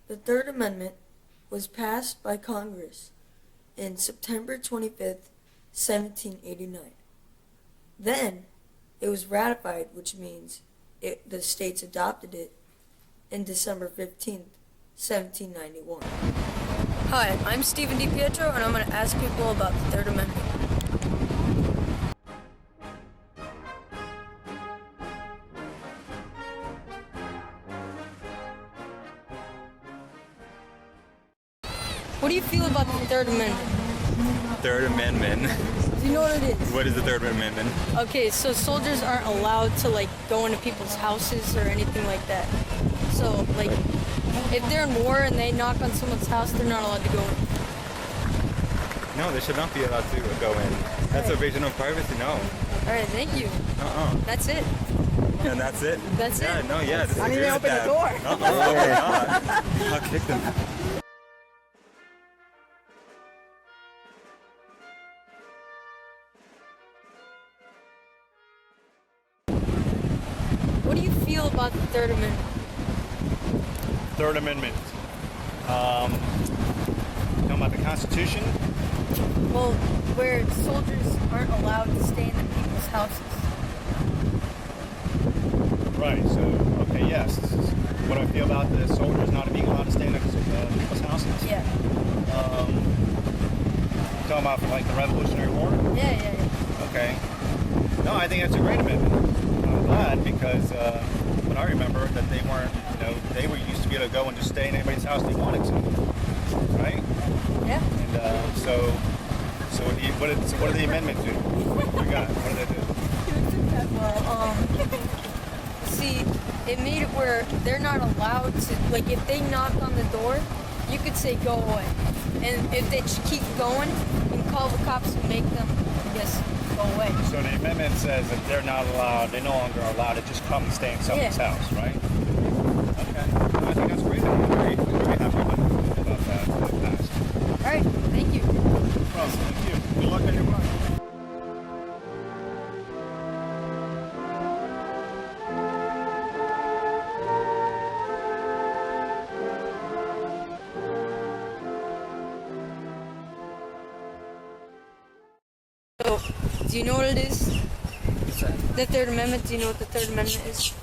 The Third Amendment was passed by Congress in September 25th, 1789. Then it was ratified, which means the states adopted it in December 15th, 1791. Hi, I'm Stephen DiPietro, and I'm going to ask people about the Third Amendment. What do you feel about the Third Amendment? Third Amendment. Do you know what it is? What is the Third Amendment? Okay, so soldiers aren't allowed to go into people's houses or anything like that. So if they're in war and they knock on someone's house, they're not allowed to go in. No, they should not be allowed to go in. That's invasion of privacy. No. All right, thank you. That's it. And that's it. That's yeah, it. No, yeah. I didn't even open the door. I'll kick them. What do you feel about the Third Amendment? Third Amendment. Talking about the Constitution? Well, where soldiers aren't allowed to stay in the people's houses. Right, so, okay, yes. What do I feel about the soldiers not being allowed to stay in the people's houses? Yeah. Talking about the Revolutionary War? Yeah. Okay. No, I think that's a great amendment. I'm glad because when I remember that they weren't, they were used to be able to go and just stay in anybody's house they wanted to, right? Yeah. And so what did the amendment do? What do you got? What did they do? Well, see, it made it where they're not allowed to, if they knock on the door, you could say go away. And if they just keep going, you can call the cops and make them, go away. So the amendment says that they're not allowed, they no longer are allowed to just come and stay in someone's house, right? Okay. I think that's great. I'm very happy about that in the past. All right, thank you. No problem. Thank you. Good luck on your run. So, do you know what it is? The Third Amendment, do you know what the Third Amendment is?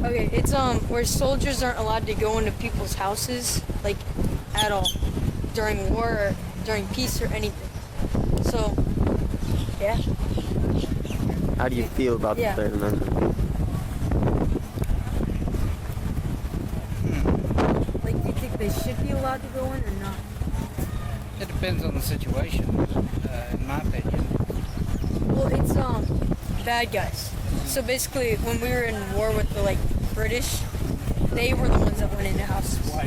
Okay, it's where soldiers aren't allowed to go into people's houses, at all, during war or during peace or anything. So, yeah. How do you feel about the Third Amendment? Do you think they should be allowed to go in or not? It depends on the situation, in my opinion. Well, it's bad guys. So basically, when we were in war with the British, they were the ones that went into houses. So,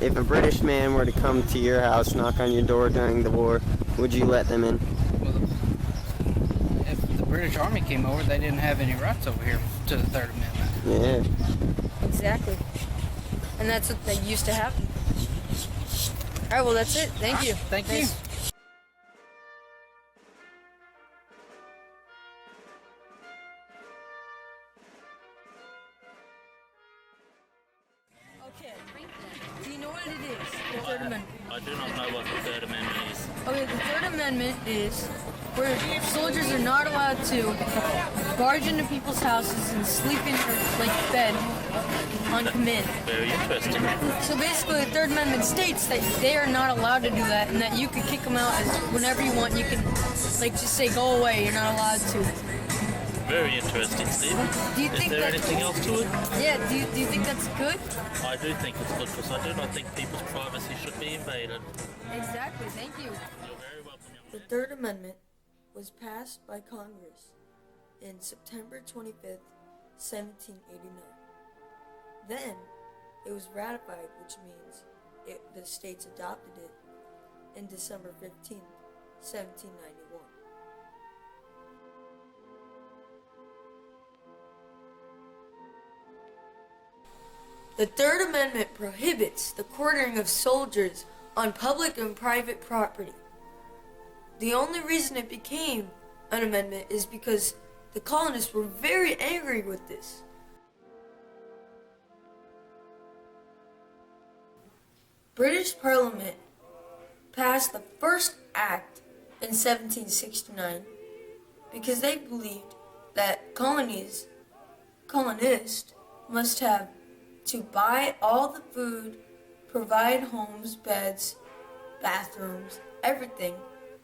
If a British man were to come to your house, knock on your door during the war, would you let them in? Well, if the British Army came over, they didn't have any rights over here to the Third Amendment. Yeah. exactly. And that's what that used to happen. All right, well, that's it. Thank you. Thank you. Okay. Do you know what it is? The Third Amendment. I do not know what the Third Amendment is. Okay, the Third Amendment is where soldiers are not allowed to barge into people's houses and sleep in their bed on command. Very interesting. So basically, the Third Amendment states that they are not allowed to do that, and that you can kick them out whenever you want. You can, just say, go away. You're not allowed to. Very interesting, Stephen. Do you think is there anything else to it? Yeah. Do you think that's good? I do think it's good because I do not think people's privacy should be invaded. Exactly. Thank you. You're very welcome, young The man. Third Amendment was passed by Congress in September 25th, 1789. Then it was ratified, which means the states adopted it in December 15th, 1791. The Third Amendment prohibits the quartering of soldiers on public and private property. The only reason it became an amendment is because the colonists were very angry with this. British Parliament passed the first act in 1769 because they believed that colonists must have to buy all the food, provide homes, beds, bathrooms, everything,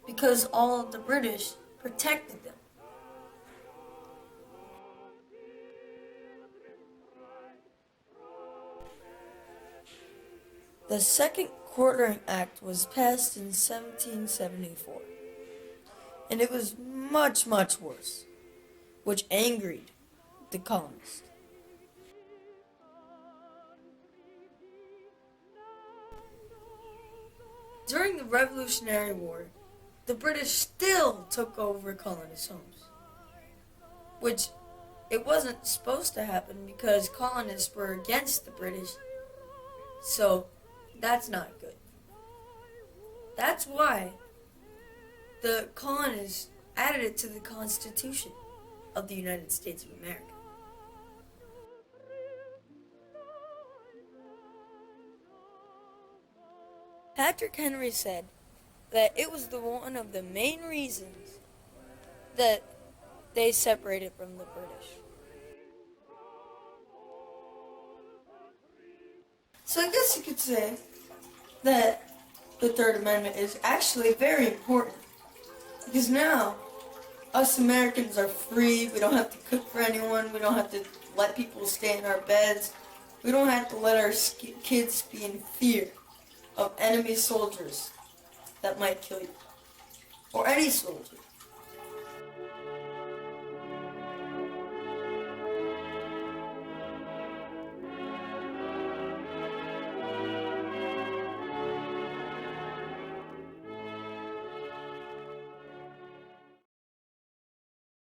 because all of the British protected them. The Second Quartering Act was passed in 1774, and it was much, much worse, which angered the colonists. During the Revolutionary War, the British still took over colonists' homes, which it wasn't supposed to happen because colonists were against the British, so that's not good. That's why the colonists added it to the Constitution of the United States of America. Patrick Henry said that it was one of the main reasons that they separated from the British. So I guess you could say that the Third Amendment is actually very important because now us Americans are free. We don't have to cook for anyone. We don't have to let people stay in our beds. We don't have to let our kids be in fear of enemy soldiers that might kill you, or any soldier.